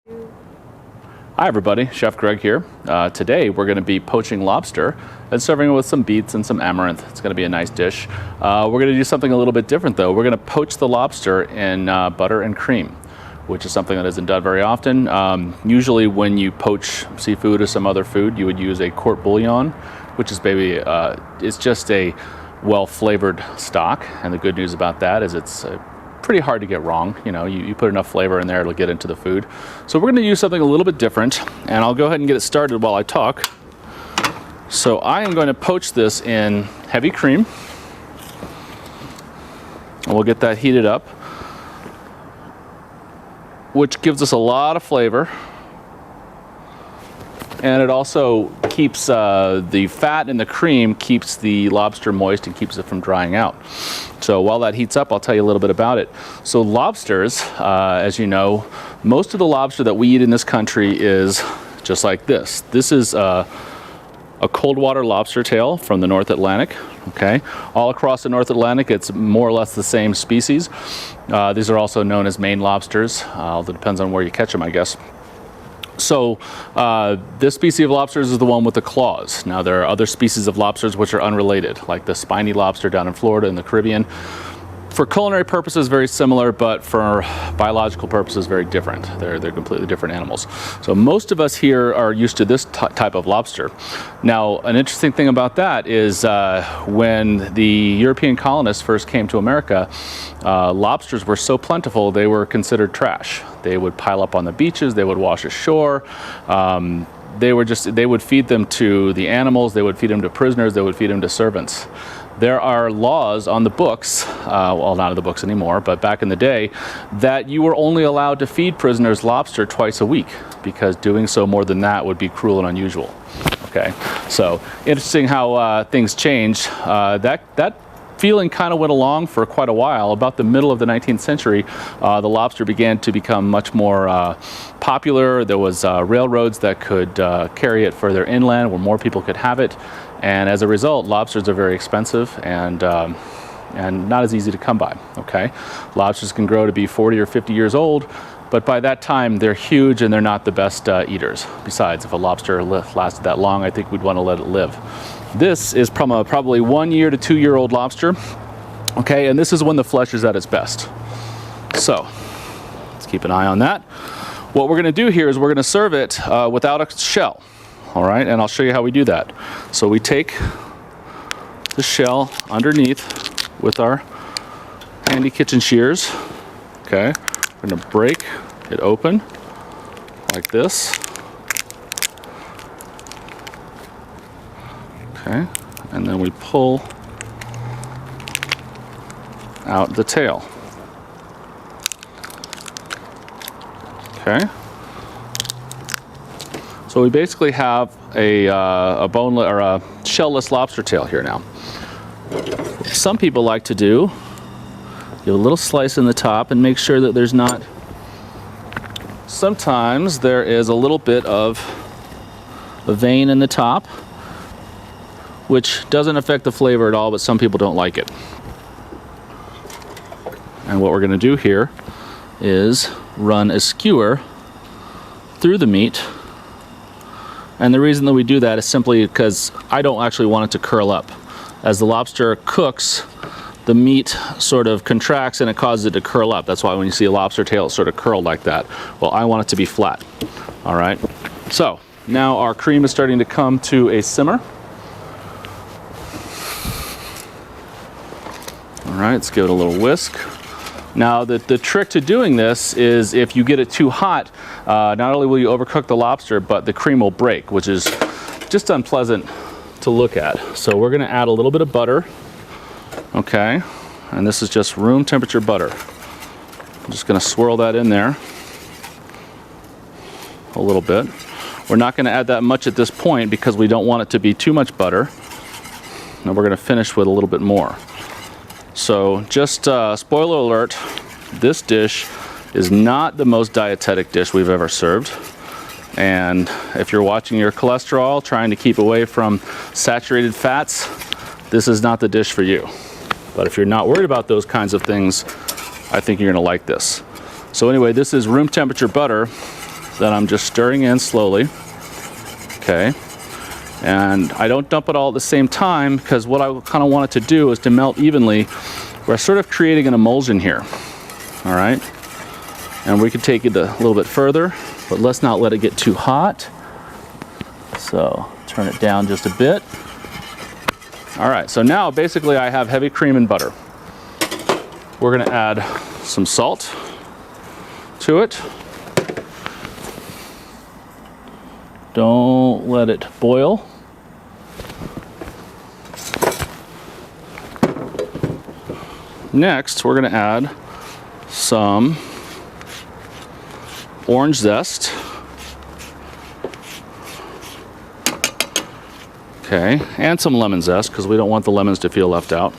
Hi everybody, Chef Greg here. Today we're going to be poaching lobster and serving it with some beets and some amaranth. It's going to be a nice dish. We're going to do something a little bit different though. We're going to poach the lobster in butter and cream, which is something that isn't done very often. Usually when you poach seafood or some other food, you would use a court bouillon, which is it's just a well-flavored stock. And the good news about that is it's pretty hard to get wrong. You know, you put enough flavor in there, it'll get into the food. So we're going to use something a little bit different, and I'll go ahead and get it started while I talk. So I am going to poach this in heavy cream, and we'll get that heated up, which gives us a lot of flavor. And it also keeps the fat in the cream, keeps the lobster moist and keeps it from drying out. So while that heats up, I'll tell you a little bit about it. So lobsters, as you know, most of the lobster that we eat in this country is just like this. This is a cold water lobster tail from the North Atlantic. Okay, all across the North Atlantic, it's more or less the same species. These are also known as Maine lobsters. It depends on where you catch them, I guess. So this species of lobsters is the one with the claws. Now there are other species of lobsters which are unrelated, like the spiny lobster down in Florida and the Caribbean. For culinary purposes, very similar, but for biological purposes, very different. They're completely different animals. So most of us here are used to this type of lobster. Now, an interesting thing about that is when the European colonists first came to America, lobsters were so plentiful, they were considered trash. They would pile up on the beaches, they would wash ashore. They would feed them to the animals, they would feed them to prisoners, they would feed them to servants. There are laws on the books, well, not in the books anymore, but back in the day, that you were only allowed to feed prisoners lobster twice a week, because doing so more than that would be cruel and unusual. Okay, so interesting how things change. That feeling kind of went along for quite a while. About the middle of the 19th century, the lobster began to become much more popular. There was railroads that could carry it further inland where more people could have it. And as a result, lobsters are very expensive and not as easy to come by. Okay, lobsters can grow to be 40 or 50 years old, but by that time they're huge and they're not the best eaters. Besides, if a lobster lasted that long, I think we'd want to let it live. This is from a probably 1 year to 2 year old lobster. Okay, and this is when the flesh is at its best. So let's keep an eye on that. What we're going to do here is we're going to serve it without a shell. All right, and I'll show you how we do that. So we take the shell underneath with our handy kitchen shears. Okay, we're going to break it open like this. Okay, and then we pull out the tail. Okay. So we basically have a boneless or a shellless lobster tail here now. Some people like to do, give a little slice in the top and make sure that there's not, sometimes there is a little bit of a vein in the top, which doesn't affect the flavor at all, but some people don't like it. And what we're going to do here is run a skewer through the meat. And the reason that we do that is simply because I don't actually want it to curl up. As the lobster cooks, the meat sort of contracts and it causes it to curl up. That's why when you see a lobster tail, it's sort of curled like that. Well, I want it to be flat. All right. So now our cream is starting to come to a simmer. All right, let's give it a little whisk. Now the trick to doing this is if you get it too hot, not only will you overcook the lobster, but the cream will break, which is just unpleasant to look at. So we're going to add a little bit of butter. Okay, and this is just room temperature butter. I'm just going to swirl that in there a little bit. We're not going to add that much at this point because we don't want it to be too much butter. And we're going to finish with a little bit more. So just spoiler alert, this dish is not the most dietetic dish we've ever served. And if you're watching your cholesterol, trying to keep away from saturated fats, this is not the dish for you. But if you're not worried about those kinds of things, I think you're gonna like this. So anyway, this is room temperature butter. that I'm just stirring in slowly. Okay. And I don't dump it all at the same time, because what I kind of want it to do is to melt evenly. We're sort of creating an emulsion here. All right. And we can take it a little bit further, but let's not let it get too hot. So turn it down just a bit. All right, so now basically I have heavy cream and butter. We're gonna add some salt to it. Don't let it boil. Next, we're gonna add some orange zest. Okay, and some lemon zest, because we don't want the lemons to feel left out.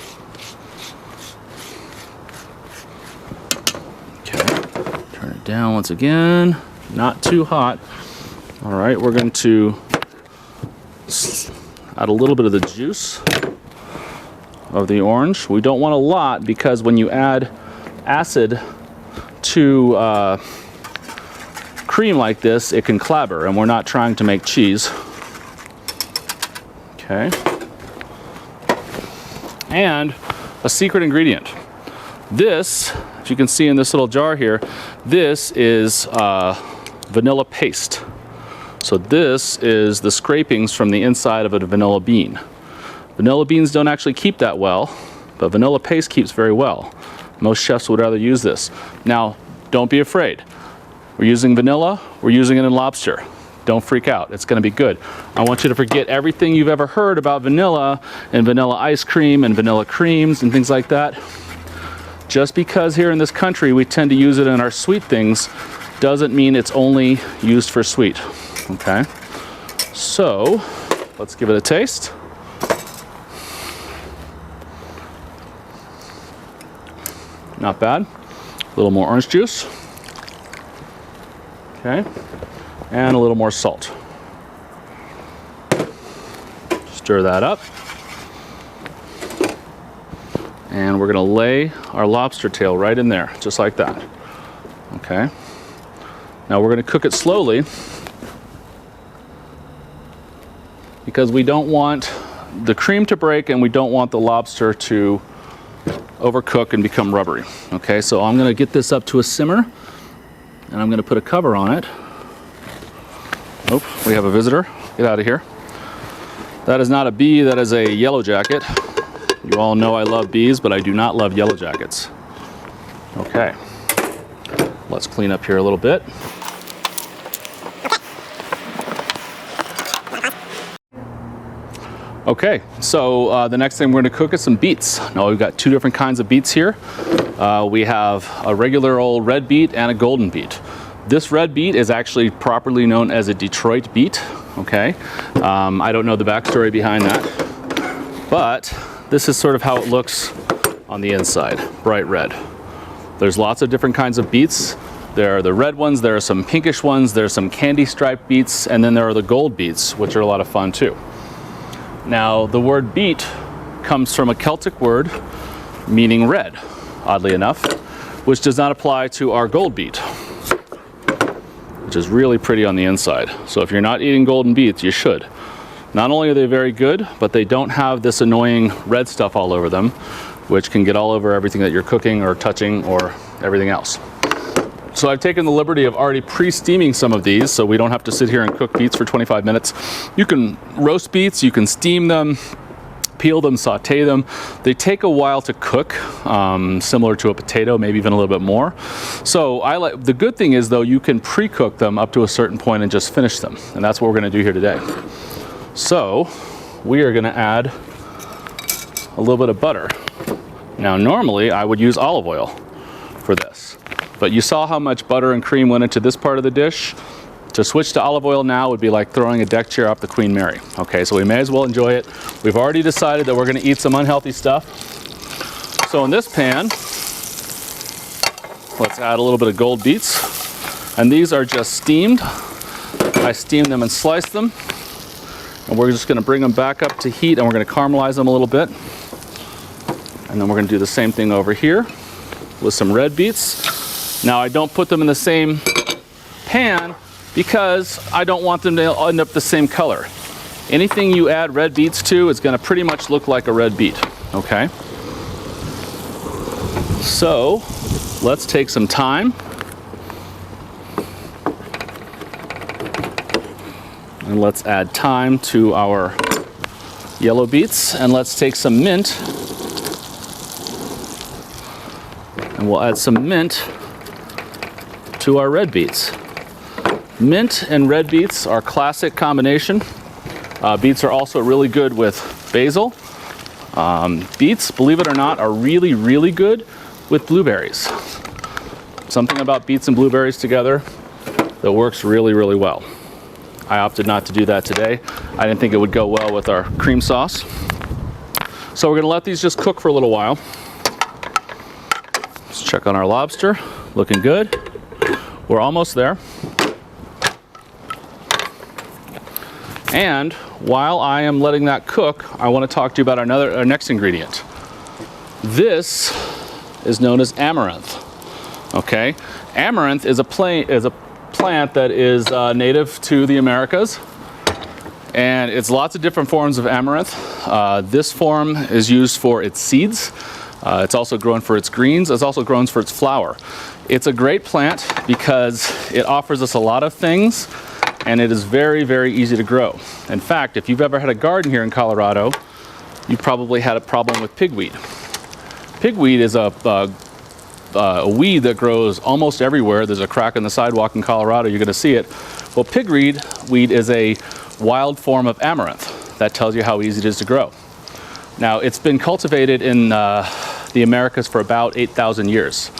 Okay, turn it down once again, not too hot. All right, we're going to add a little bit of the juice of the orange. We don't want a lot, because when you add acid to cream like this, it can clabber, and we're not trying to make cheese. Okay. And a secret ingredient. This, as you can see in this little jar here, this is vanilla paste. So this is the scrapings from the inside of a vanilla bean. Vanilla beans don't actually keep that well, but vanilla paste keeps very well. Most chefs would rather use this. Now, don't be afraid. We're using vanilla, we're using it in lobster. Don't freak out, it's gonna be good. I want you to forget everything you've ever heard about vanilla and vanilla ice cream and vanilla creams and things like that. Just because here in this country we tend to use it in our sweet things doesn't mean it's only used for sweet, okay? So, let's give it a taste. Not bad. A little more orange juice. Okay. And a little more salt. Stir that up. And we're gonna lay our lobster tail right in there, just like that. Okay. Now we're gonna cook it slowly, because we don't want the cream to break and we don't want the lobster to overcook and become rubbery. Okay, so I'm gonna get this up to a simmer, and I'm gonna put a cover on it. Oh, we have a visitor. Get out of here. That is not a bee, that is a yellow jacket. You all know I love bees, but I do not love yellow jackets. Okay, let's clean up here a little bit. Okay, so the next thing we're gonna cook is some beets. Now we've got two different kinds of beets here. We have a regular old red beet and a golden beet. This red beet is actually properly known as a Detroit beet, okay? I don't know the backstory behind that, but this is sort of how it looks on the inside, bright red. There's lots of different kinds of beets. There are the red ones, there are some pinkish ones, there's some candy striped beets, and then there are the gold beets, which are a lot of fun too. Now, the word beet comes from a Celtic word meaning red, oddly enough, which does not apply to our gold beet, which is really pretty on the inside. So if you're not eating golden beets, you should. Not only are they very good, but they don't have this annoying red stuff all over them, which can get all over everything that you're cooking or touching or everything else. So I've taken the liberty of already pre-steaming some of these, so we don't have to sit here and cook beets for 25 minutes. You can roast beets, you can steam them, peel them, saute them. They take a while to cook, similar to a potato, maybe even a little bit more. So the good thing is though, you can pre-cook them up to a certain point and just finish them. And that's what we're gonna do here today. So we are gonna add a little bit of butter. Now normally I would use olive oil for this, but you saw how much butter and cream went into this part of the dish. To switch to olive oil now would be like throwing a deck chair off the Queen Mary. Okay, so we may as well enjoy it. We've already decided that we're gonna eat some unhealthy stuff. So in this pan, let's add a little bit of gold beets. And these are just steamed. I steamed them and sliced them. And we're just gonna bring them back up to heat and we're gonna caramelize them a little bit. And then we're gonna do the same thing over here with some red beets. Now I don't put them in the same pan because I don't want them to end up the same color. Anything you add red beets to is going to pretty much look like a red beet, okay? So let's take some thyme and let's add thyme to our yellow beets, and let's take some mint and we'll add some mint to our red beets. Mint and red beets are a classic combination. Beets are also really good with basil. Beets, believe it or not, are really, really good with blueberries. Something about beets and blueberries together that works really, really well. I opted not to do that today. I didn't think it would go well with our cream sauce. So we're gonna let these just cook for a little while. Let's check on our lobster. Looking good. We're almost there. And while I am letting that cook, I want to talk to you about our next ingredient. This is known as amaranth. Okay, amaranth is a plant that is native to the Americas, and it's lots of different forms of amaranth. This form is used for its seeds. It's also grown for its greens. It's also grown for its flower. It's a great plant because it offers us a lot of things, and it is very, very easy to grow. In fact, if you've ever had a garden here in Colorado, you probably had a problem with pigweed. Pigweed is a weed that grows almost everywhere. There's a crack in the sidewalk in Colorado, you're gonna see it. Well, pigweed is a wild form of amaranth. That tells you how easy it is to grow. Now, it's been cultivated in the Americas for about 8,000 years.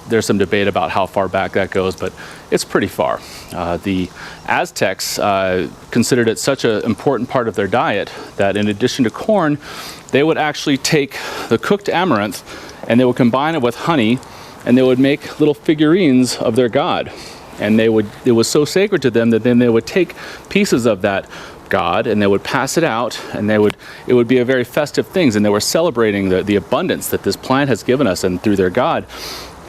There's some debate about how far back that goes, but it's pretty far. The Aztecs considered it such an important part of their diet that in addition to corn, they would actually take the cooked amaranth and they would combine it with honey, and they would make little figurines of their god. And it was so sacred to them that then they would take pieces of that god and they would pass it out, and it would be a very festive things, and they were celebrating the abundance that this plant has given us and through their god.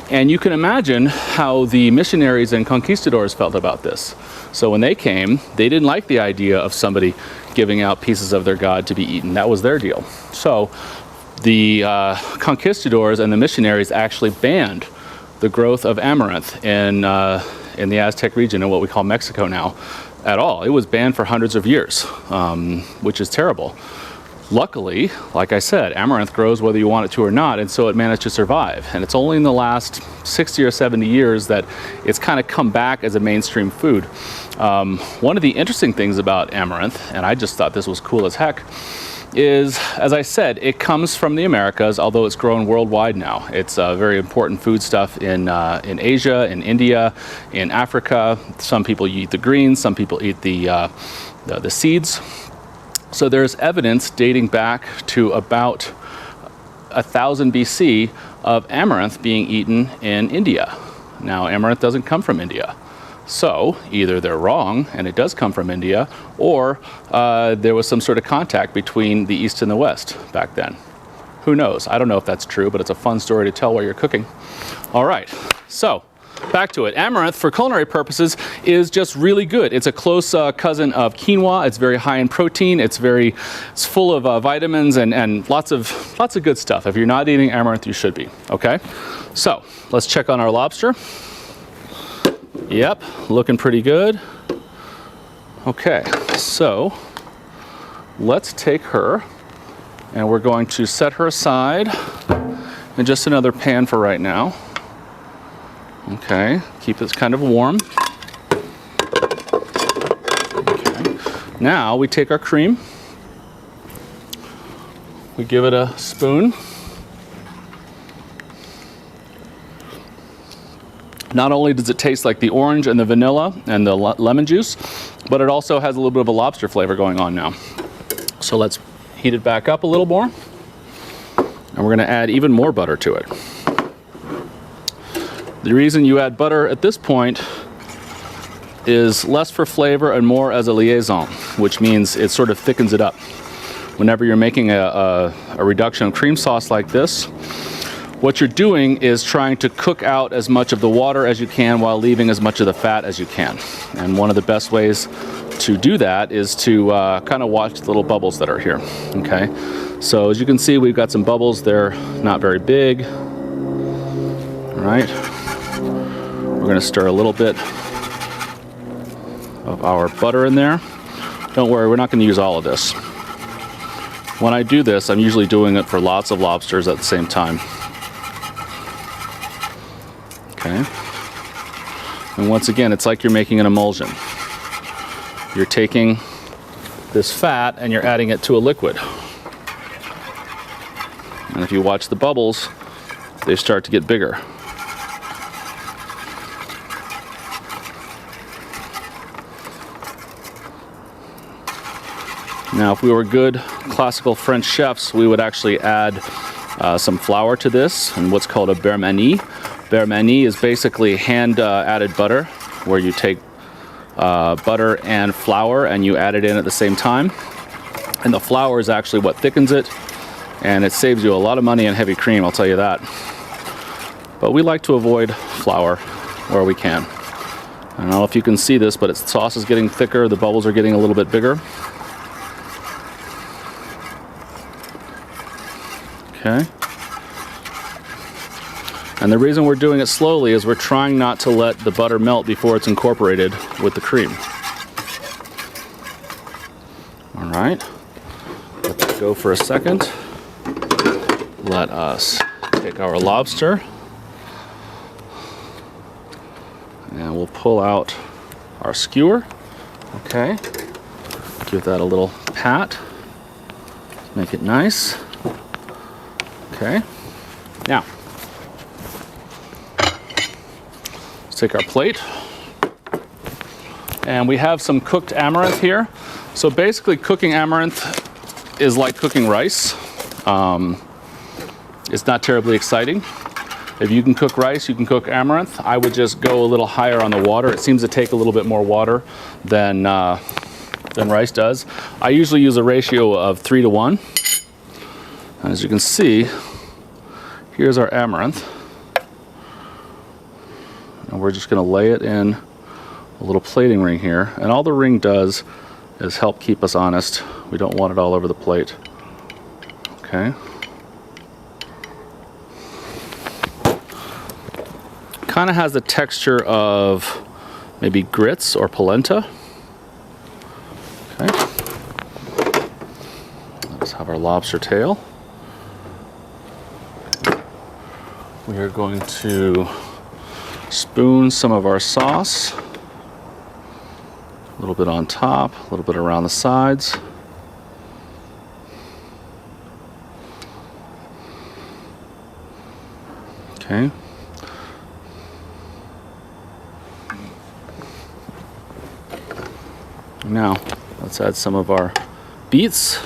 And you can imagine how the missionaries and conquistadors felt about this. So when they came, they didn't like the idea of somebody giving out pieces of their god to be eaten. That was their deal. So the conquistadors and the missionaries actually banned the growth of amaranth in the Aztec region, in what we call Mexico now, at all. It was banned for hundreds of years, which is terrible. Luckily, like I said, amaranth grows whether you want it to or not, and so it managed to survive. And it's only in the last 60 or 70 years that it's kind of come back as a mainstream food. One of the interesting things about amaranth, and I just thought this was cool as heck, is, as I said, it comes from the Americas, although it's grown worldwide now. It's a very important foodstuff in Asia, in India, in Africa. Some people eat the greens, some people eat the seeds. So there's evidence dating back to about 1000 BC of amaranth being eaten in India. Now, amaranth doesn't come from India. So either they're wrong and it does come from India, or there was some sort of contact between the East and the West back then. Who knows? I don't know if that's true, but it's a fun story to tell while you're cooking. All right, so back to it. Amaranth, for culinary purposes, is just really good. It's a close cousin of quinoa. It's very high in protein. It's full of vitamins and lots of good stuff. If you're not eating amaranth, you should be. Okay, so let's check on our lobster. Yep, looking pretty good. Okay, so let's take her and we're going to set her aside in just another pan for right now. Okay, keep this kind of warm. Okay, now we take our cream, we give it a spoon. Not only does it taste like the orange and the vanilla and the lemon juice, but it also has a little bit of a lobster flavor going on now. So let's heat it back up a little more, and we're going to add even more butter to it. The reason you add butter at this point is less for flavor and more as a liaison, which means it sort of thickens it up. Whenever you're making a reduction of cream sauce like this, what you're doing is trying to cook out as much of the water as you can while leaving as much of the fat as you can. And one of the best ways to do that is to kind of watch the little bubbles that are here. Okay, so as you can see, we've got some bubbles. They're not very big. All right, we're going to stir a little bit of our butter in there. Don't worry, we're not going to use all of this. When I do this, I'm usually doing it for lots of lobsters at the same time. Okay. And once again, it's like you're making an emulsion. You're taking this fat and you're adding it to a liquid. And if you watch the bubbles, they start to get bigger. Now, if we were good classical French chefs, we would actually add some flour to this and what's called a beurre manie. Beurre manie is basically hand added butter, where you take butter and flour and you add it in at the same time. And the flour is actually what thickens it, and it saves you a lot of money in heavy cream, I'll tell you that. But we like to avoid flour where we can. I don't know if you can see this, but its sauce is getting thicker, the bubbles are getting a little bit bigger. Okay. And the reason we're doing it slowly is we're trying not to let the butter melt before it's incorporated with the cream. All right, let that go for a second. Let us take our lobster and we'll pull out our skewer. Okay, give that a little pat, make it nice. Okay, now take our plate, and we have some cooked amaranth here. So basically, cooking amaranth is like cooking rice. It's not terribly exciting. If you can cook rice, you can cook amaranth. I would just go a little higher on the water. It seems to take a little bit more water than rice does. I usually use a ratio of 3 to 1. And as you can see, here's our amaranth. And we're just going to lay it in a little plating ring here. And all the ring does is help keep us honest. We don't want it all over the plate. Okay. Kind of has the texture of maybe grits or polenta. Okay. Let's have our lobster tail. We are going to spoon some of our sauce, a little bit on top, a little bit around the sides. Okay. Now, let's add some of our beets.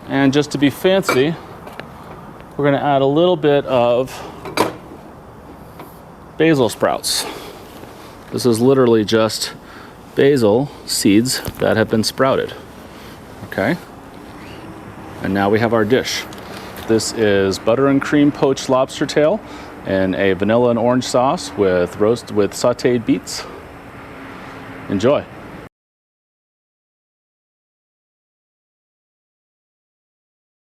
And just to be fancy, we're going to add a little bit of basil sprouts. This is literally just basil seeds that have been sprouted. Okay? And now we have our dish. This is butter and cream poached lobster tail in a vanilla and orange sauce with sauteed beets. Enjoy.